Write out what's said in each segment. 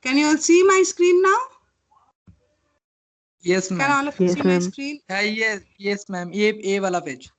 Can you all see my screen now? Yes, Can ma'am. all of you Yes, see my ma'am. screen? Yes, ma'am. A wala page.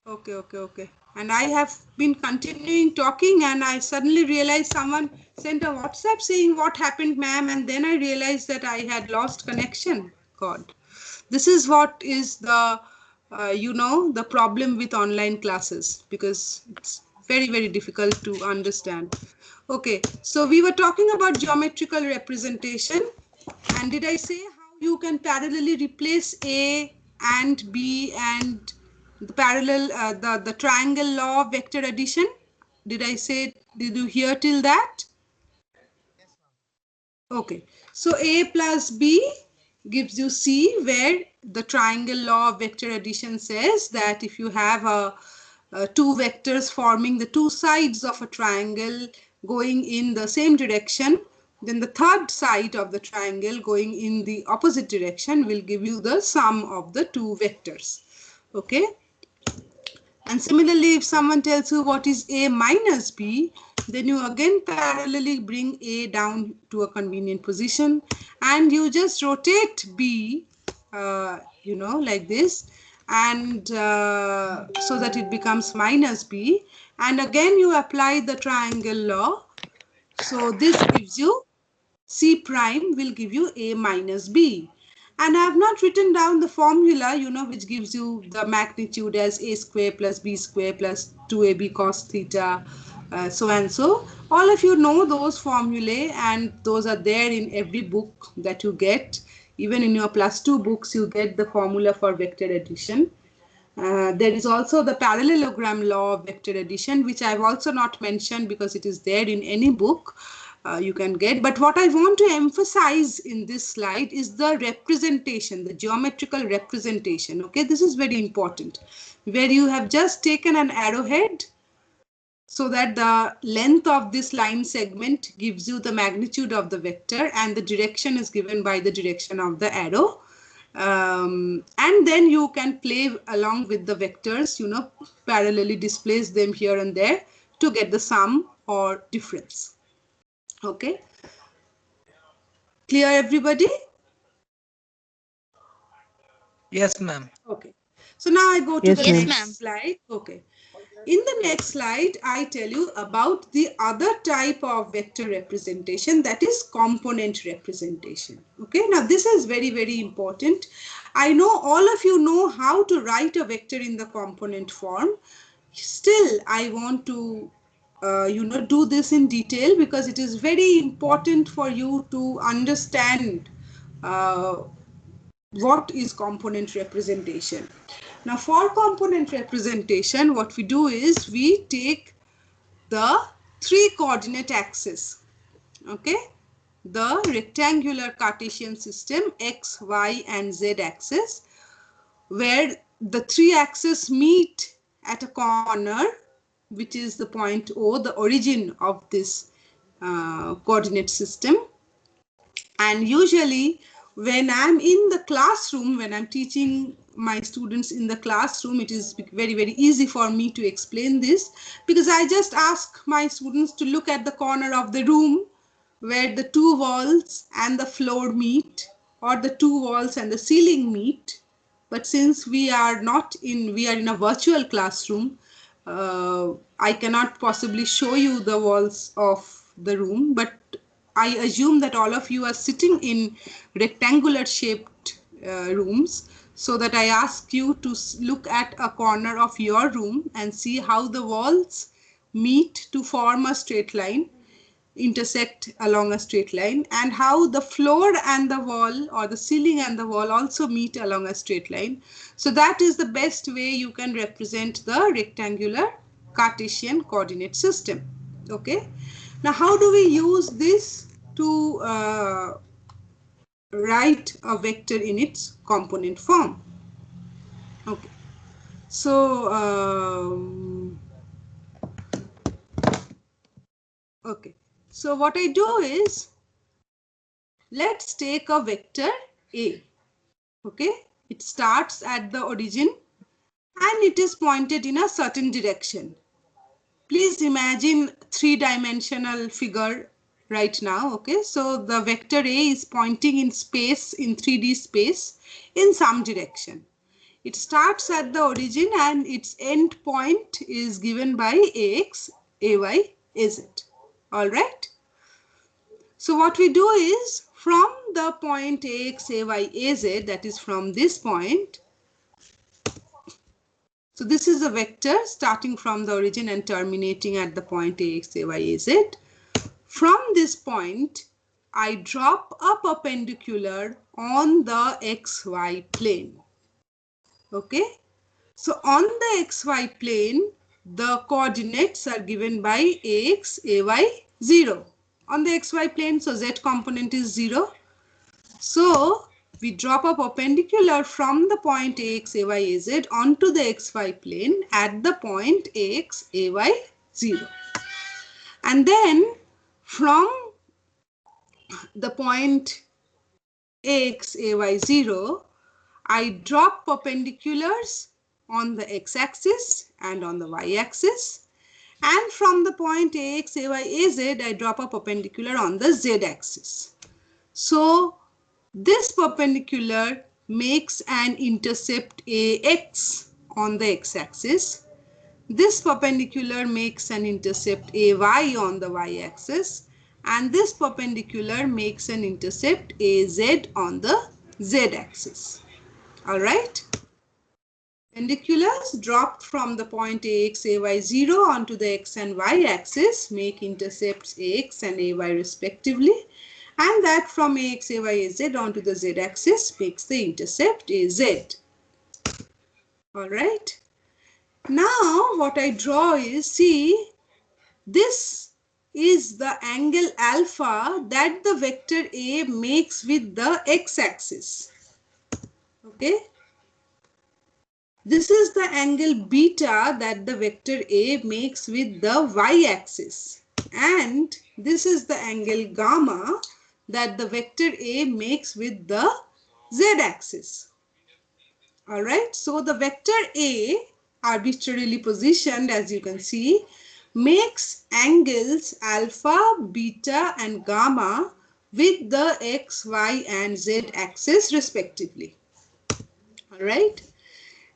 Okay. And I have been continuing talking and I suddenly realized someone sent a WhatsApp saying what happened, ma'am, and then I realized that I had lost connection. God, this is what is the, the problem with online classes, because it's very, very difficult to understand. Okay, so we were talking about geometrical representation, and did I say how you can parallelly replace A and B and the parallel, the triangle law of vector addition? Did I say, did you hear till that? Okay, so A plus B gives you C, where the triangle law of vector addition says that if you have two vectors forming the two sides of a triangle going in the same direction, then the third side of the triangle going in the opposite direction will give you the sum of the two vectors. Okay. And similarly, if someone tells you what is A minus B, then you again parallelly bring A down to a convenient position and you just rotate B, like this, and so that it becomes minus B. And again, you apply the triangle law. So this gives you C prime will give you A minus B. And I have not written down the formula, which gives you the magnitude as A square plus B square plus 2AB cos theta, so and so. All of you know those formulae, and those are there in every book that you get. Even in your +2 books, you get the formula for vector addition. There is also the parallelogram law of vector addition, which I have also not mentioned because it is there in any book you can get. But what I want to emphasize in this slide is the representation, the geometrical representation. Okay, this is very important, where you have just taken an arrowhead so that the length of this line segment gives you the magnitude of the vector and the direction is given by the direction of the arrow. And then you can play along with the vectors, parallelly displace them here and there to get the sum or difference. Okay, clear everybody? Yes, ma'am. Okay, so now I go to Yes, the ma'am. next slide. Okay, in the next slide I tell you about the other type of vector representation, that is component representation. Okay, now this is very, very important. I know all of you know how to write a vector in the component form. Still I want to do this in detail because it is very important for you to understand uh, what is component representation. Now for component representation, what we do is we take the 3 coordinate axis, okay, the rectangular Cartesian system x, y and z axis, where the 3 axes meet at a corner, which is the point O, the origin of this coordinate system. And usually when I'm in the classroom, when I'm teaching my students in the classroom, it is very, very easy for me to explain this because I just ask my students to look at the corner of the room where the 2 walls and the floor meet, or the 2 walls and the ceiling meet. But since we are in a virtual classroom, I cannot possibly show you the walls of the room, but I assume that all of you are sitting in rectangular shaped rooms, so that I ask you to look at a corner of your room and see how the walls meet to form a straight line, intersect along a straight line, and how the floor and the wall, or the ceiling and the wall, also meet along a straight line. So that is the best way you can represent the rectangular Cartesian coordinate system. Okay, now how do we use this to write a vector in its component form? Okay, so what I do is, let's take a vector A. Okay, it starts at the origin and it is pointed in a certain direction. Please imagine 3-dimensional figure right now. Okay, so the vector A is pointing in space, in 3D space, in some direction. It starts at the origin and its end point is given by ax, ay, az. All right. So what we do is, from the point ax, ay, az, that is from this point. So this is a vector starting from the origin and terminating at the point ax, ay, az. From this point, I drop a perpendicular on the xy plane. Okay. So on the xy plane, the coordinates are given by ax, ay, 0. On the xy plane, so z component is 0. So we drop a perpendicular from the point ax, ay, az onto the xy plane at the point ax, ay, 0. And then from the point ax, ay, 0, I drop perpendiculars on the x-axis and on the y-axis. And from the point ax, ay, az, I drop a perpendicular on the z-axis. So this perpendicular makes an intercept ax on the x-axis. This perpendicular makes an intercept ay on the y-axis. And this perpendicular makes an intercept az on the z-axis. All right. Perpendiculars dropped from the point ax, ay, 0 onto the x and y axis make intercepts ax and ay respectively, and that from ax, ay, az onto the z axis makes the intercept az. All right. Now what I draw is, see, this is the angle alpha that the vector A makes with the x-axis. Okay. This is the angle beta that the vector A makes with the y-axis. And this is the angle gamma that the vector A makes with the z-axis. Alright, so the vector A, arbitrarily positioned as you can see, makes angles alpha, beta and gamma with the x, y and z axis respectively. Alright.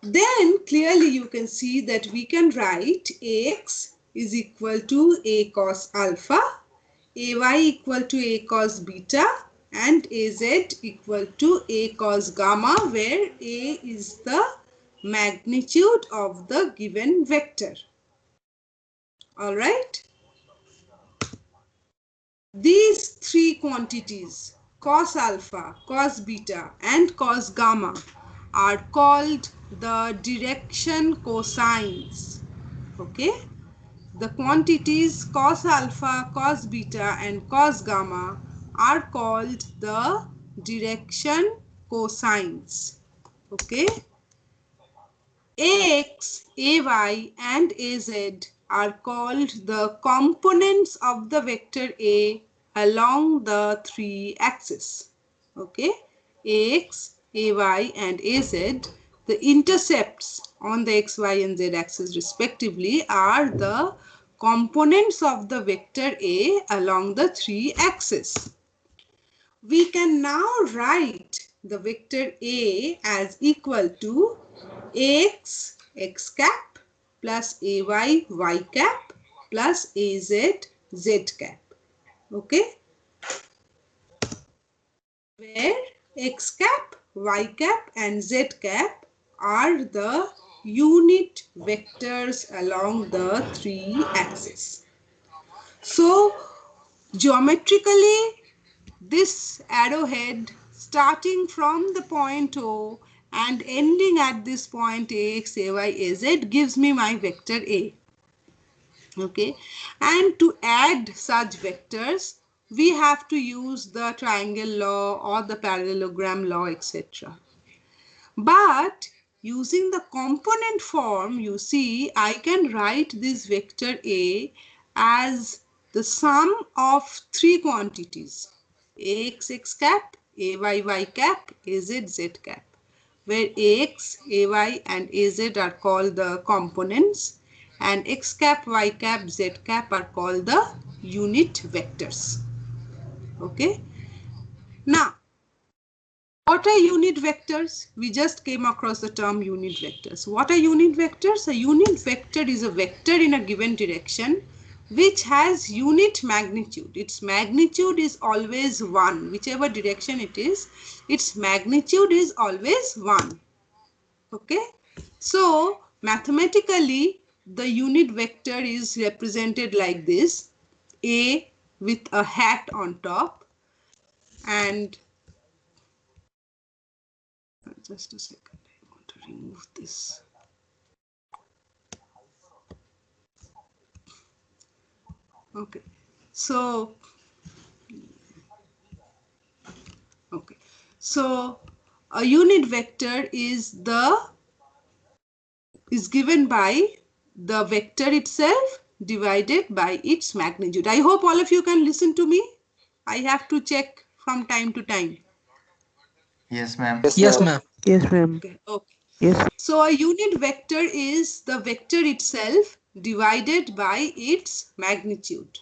Then clearly you can see that we can write ax is equal to a cos alpha, ay equal to a cos beta and az equal to a cos gamma, where a is the magnitude of the given vector. All right. These three quantities, cos alpha, cos beta and cos gamma, are called the direction cosines. Okay. The quantities cos alpha, cos beta and cos gamma are called the direction cosines. Okay. Ax, ay and az are called the components of the vector A along the three axes. Okay. Ax, ay and az, the intercepts on the x, y and z axis respectively, are the components of the vector A along the three axes. We can now write the vector A as equal to ax, x cap plus ay, y cap plus az, z cap. Okay. Where x cap, y cap and z cap are the unit vectors along the three axes. So geometrically, this arrowhead starting from the point O and ending at this point ax, ay, az gives me my vector A. Okay, and to add such vectors, we have to use the triangle law or the parallelogram law, etc. But using the component form, you see, I can write this vector A as the sum of three quantities, ax, x cap, ay, y cap, az, z cap, where ax, ay and az are called the components and x cap, y cap, z cap are called the unit vectors. Okay. Now, what are unit vectors? We just came across the term unit vectors. What are unit vectors? A unit vector is a vector in a given direction which has unit magnitude. Its magnitude is always 1. Whichever direction it is, its magnitude is always 1. Okay. So, mathematically, the unit vector is represented like this. A with a hat on top, and just a second, I want to remove this. Okay, so a unit vector is given by the vector itself divided by its magnitude. I hope all of you can listen to me. I have to check from time to time. Yes, ma'am. Yes, ma'am. Yes, ma'am. Okay. Okay. Yes. So a unit vector is the vector itself divided by its magnitude.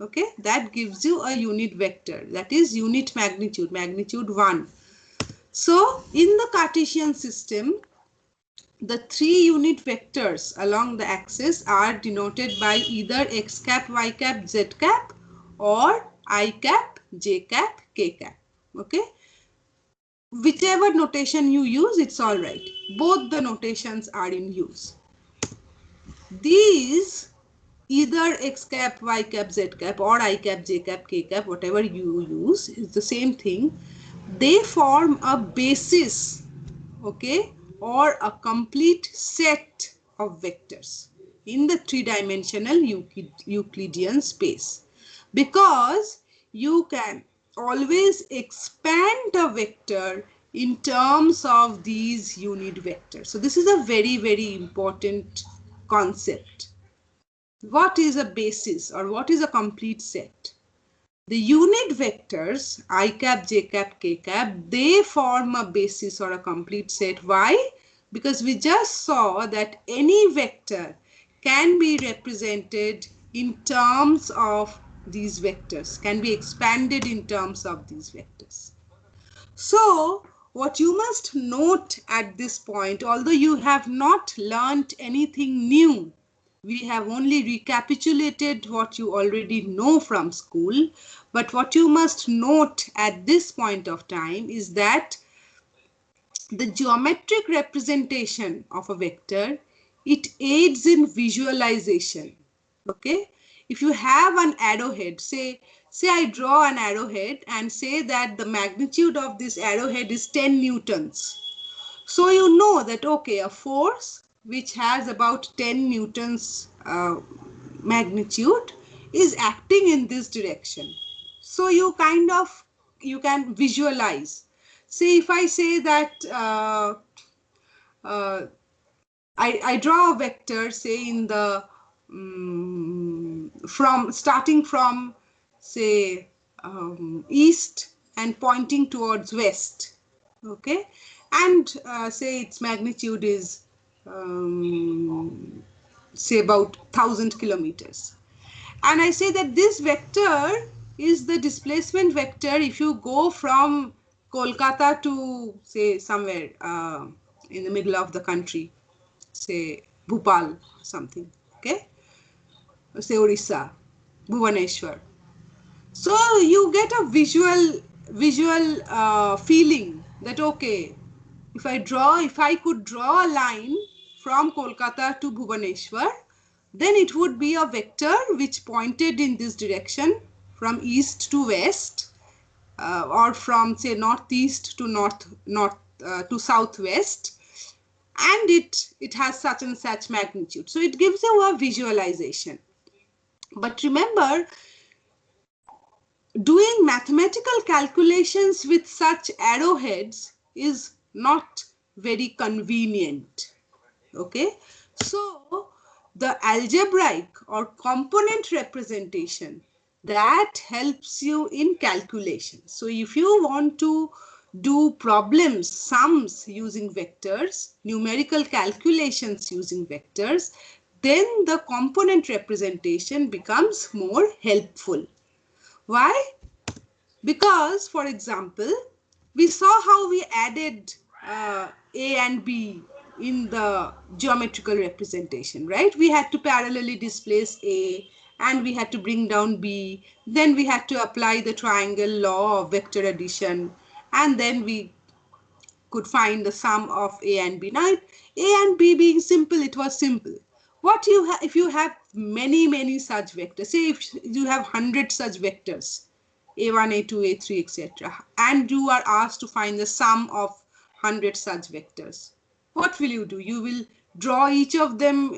Okay, that gives you a unit vector, that is unit magnitude, magnitude 1. So in the Cartesian system, the 3 unit vectors along the axis are denoted by either x cap, y cap, z cap, or I cap, j cap, k cap. Okay, whichever notation you use, it's all right. Both the notations are in use. These, either x cap, y cap, z cap, or I cap, j cap, k cap, whatever you use, is the same thing. They form a basis, okay, or a complete set of vectors in the 3-dimensional Euclidean space, because you can always expand a vector in terms of these unit vectors. So this is a very, very important concept. What is a basis or what is a complete set? The unit vectors I cap, j cap, k cap, they form a basis or a complete set. Why? Because we just saw that any vector can be represented in terms of these vectors, can be expanded in terms of these vectors. So, what you must note at this point, although you have not learnt anything new, we have only recapitulated what you already know from school, but what you must note at this point of time is that the geometric representation of a vector, it aids in visualization. Okay, if you have an arrowhead, say I draw an arrowhead and say that the magnitude of this arrowhead is 10 newtons. So you know that, okay, a force which has about 10 newtons magnitude is acting in this direction. So you can visualize. Say if I say that I draw a vector, say in the starting from say east and pointing towards west. Okay, and say its magnitude is say about 1,000 kilometers, and I say that this vector is the displacement vector if you go from Kolkata to say somewhere in the middle of the country, say Bhopal something, okay, say Orissa, Bhubaneswar. So you get a visual feeling that, okay, if I could draw a line from Kolkata to Bhubaneswar, then it would be a vector which pointed in this direction from east to west, or from say northeast to southwest, and it has such and such magnitude. So it gives you a visualization. But remember, doing mathematical calculations with such arrowheads is not very convenient. Okay, so the algebraic or component representation, that helps you in calculation. So if you want to do problems, sums using vectors, numerical calculations using vectors, then the component representation becomes more helpful. Why? Because, for example, we saw how we added A and B in the geometrical representation, right? We had to parallelly displace A and we had to bring down B. Then we had to apply the triangle law of vector addition, and then we could find the sum of A and B. Now, A and B being simple, it was simple. What you if you have many such vectors, say if you have 100 such vectors, A1, A2, A3, etc., and you are asked to find the sum of 100 such vectors, what will you do? You will draw each of them,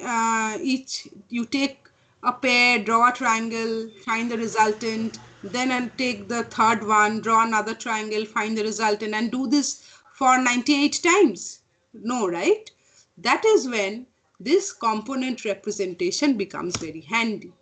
you take a pair, draw a triangle, find the resultant, then take the third one, draw another triangle, find the resultant, and do this for 98 times. No, right? That is when this component representation becomes very handy.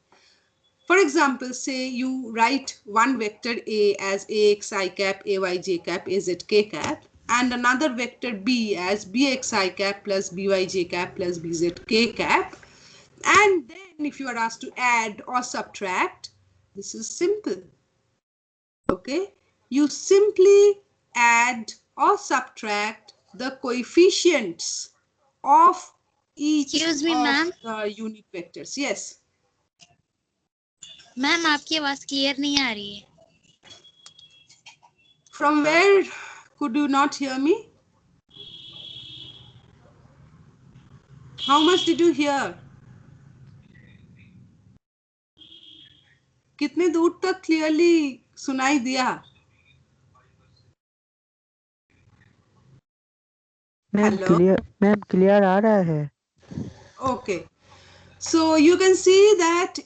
For example, say you write one vector A as AXI cap, AYJ cap, AZK cap, and another vector B as BXI cap plus BYJ cap plus BZK cap. And then if you are asked to add or subtract, this is simple. Okay, you simply add or subtract the coefficients of each Excuse me, of ma'am. the unit vectors. Yes. Ma'am आपकी आवाज clear नहीं आ रही है. From where could you not hear me? How much did you hear? कितने दूर तक clearly सुनाई दिया? मैम क्लियर आ रहा है. Okay. So you can see that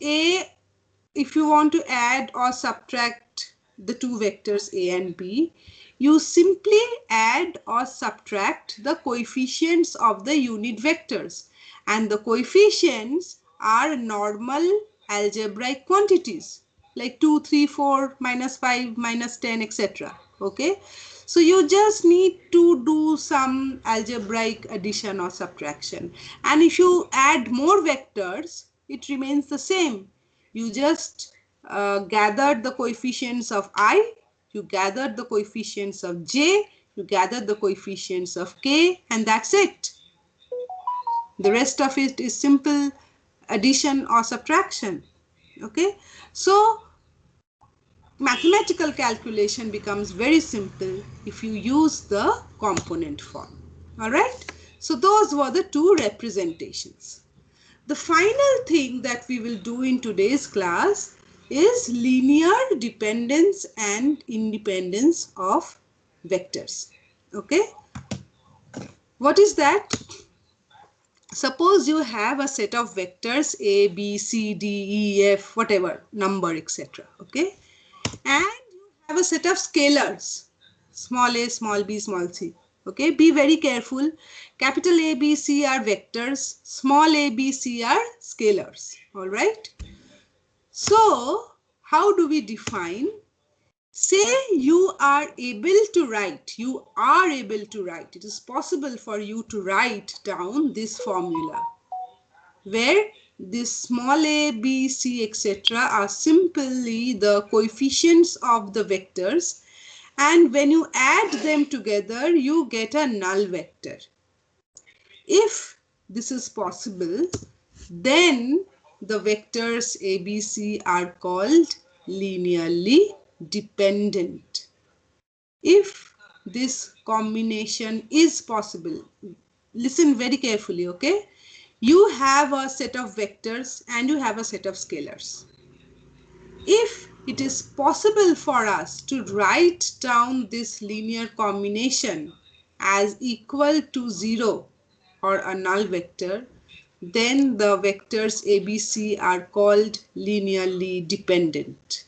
if you want to add or subtract the two vectors A and B, you simply add or subtract the coefficients of the unit vectors. And the coefficients are normal algebraic quantities like 2, 3, 4, minus 5, minus 10, etc. Okay. So you just need to do some algebraic addition or subtraction. And if you add more vectors, it remains the same. You just gathered the coefficients of I, you gathered the coefficients of J, you gathered the coefficients of K, and that's it. The rest of it is simple addition or subtraction. Okay. So mathematical calculation becomes very simple if you use the component form. All right. So those were the two representations. The final thing that we will do in today's class is linear dependence and independence of vectors. Okay. What is that? Suppose you have a set of vectors A, B, C, D, E, F, whatever, number, etc. Okay. And you have a set of scalars, small a, small b, small c. Okay, be very careful. Capital A, B, C are vectors, small a, b, c are scalars. All right. So, how do we define? Say you are able to write, it is possible for you to write down this formula where this small a, b, c, etc. are simply the coefficients of the vectors, and when you add them together, you get a null vector. If this is possible, then the vectors a, b, c are called linearly dependent. If this combination is possible, listen very carefully, okay? You have a set of vectors and you have a set of scalars. If it is possible for us to write down this linear combination as equal to 0 or a null vector, then the vectors ABC are called linearly dependent.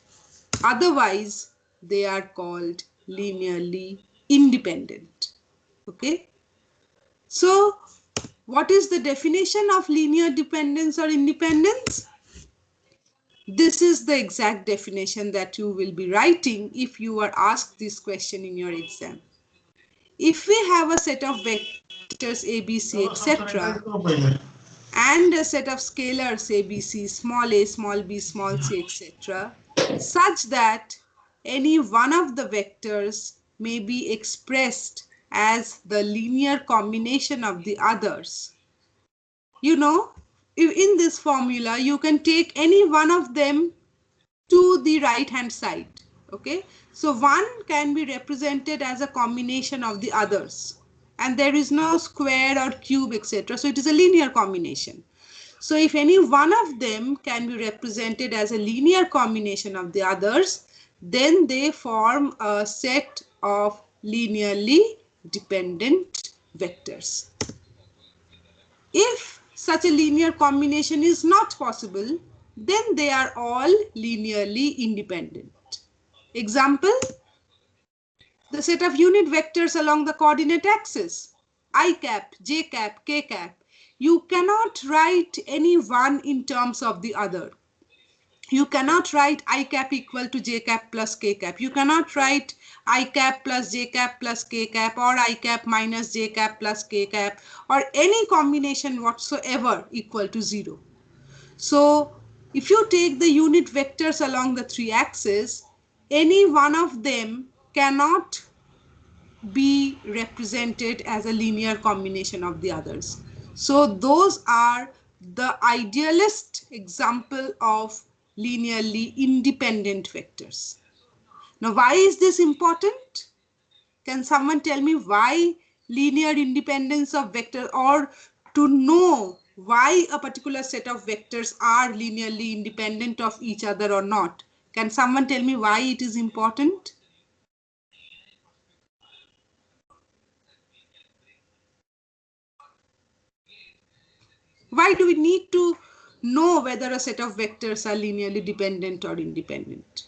Otherwise, they are called linearly independent. Okay? So, what is the definition of linear dependence or independence? This is the exact definition that you will be writing if you are asked this question in your exam. If we have a set of vectors A, B, C, etc. and a set of scalars A, B, C, small a, small b, small c, etc. such that any one of the vectors may be expressed as the linear combination of the others. You know, in this formula, you can take any one of them to the right hand side. Okay, so one can be represented as a combination of the others, and there is no square or cube, etc. So it is a linear combination. So if any one of them can be represented as a linear combination of the others, then they form a set of linearly dependent vectors. If such a linear combination is not possible, then they are all linearly independent. Example, the set of unit vectors along the coordinate axis, I cap, j cap, k cap. You cannot write any one in terms of the other. You cannot write I cap equal to j cap plus k cap. You cannot write I cap plus j cap plus k cap, or I cap minus j cap plus k cap, or any combination whatsoever equal to 0. So if you take the unit vectors along the three axes, any one of them cannot be represented as a linear combination of the others. So those are the idealist example of linearly independent vectors. Now, why is this important? Can someone tell me why linear independence of vectors, or to know why a particular set of vectors are linearly independent of each other or not? Can someone tell me why it is important? Why do we need to know whether a set of vectors are linearly dependent or independent?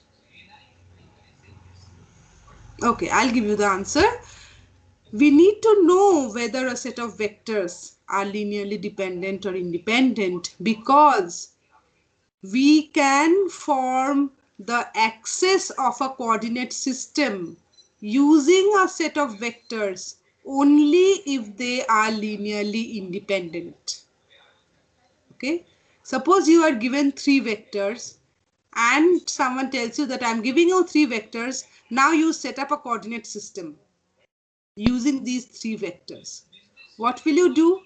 Okay, I'll give you the answer. We need to know whether a set of vectors are linearly dependent or independent because we can form the axis of a coordinate system using a set of vectors only if they are linearly independent. Okay, suppose you are given 3 vectors and someone tells you that I'm giving you 3 vectors. Now you set up a coordinate system using these 3 vectors. What will you do?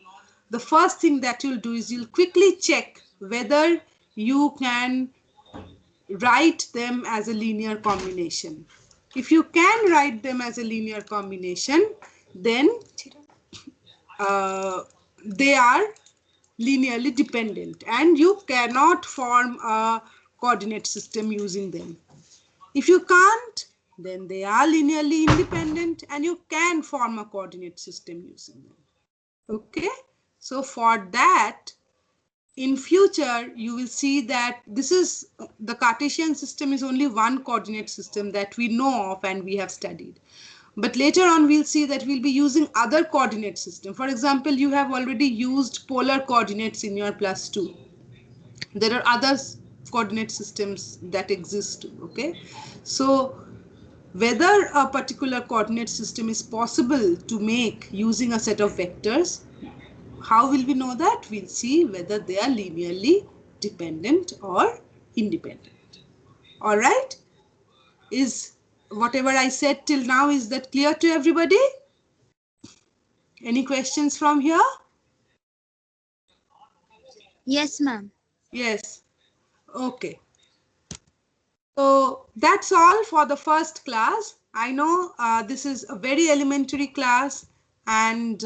The first thing that you'll do is you'll quickly check whether you can write them as a linear combination. If you can write them as a linear combination, then they are linearly dependent and you cannot form a coordinate system using them. If you can't, then they are linearly independent and you can form a coordinate system using them. Okay, so for that, in future, you will see that this is the Cartesian system is only one coordinate system that we know of and we have studied. But later on, we'll see that we'll be using other coordinate system. For example, you have already used polar coordinates in your +2. There are other coordinate systems that exist too, okay? So whether a particular coordinate system is possible to make using a set of vectors, how will we know that? We'll see whether they are linearly dependent or independent. All right? Is whatever I said till now, is that clear to everybody? Any questions from here? Yes, ma'am. Yes. Okay. So that's all for the first class. I know this is a very elementary class and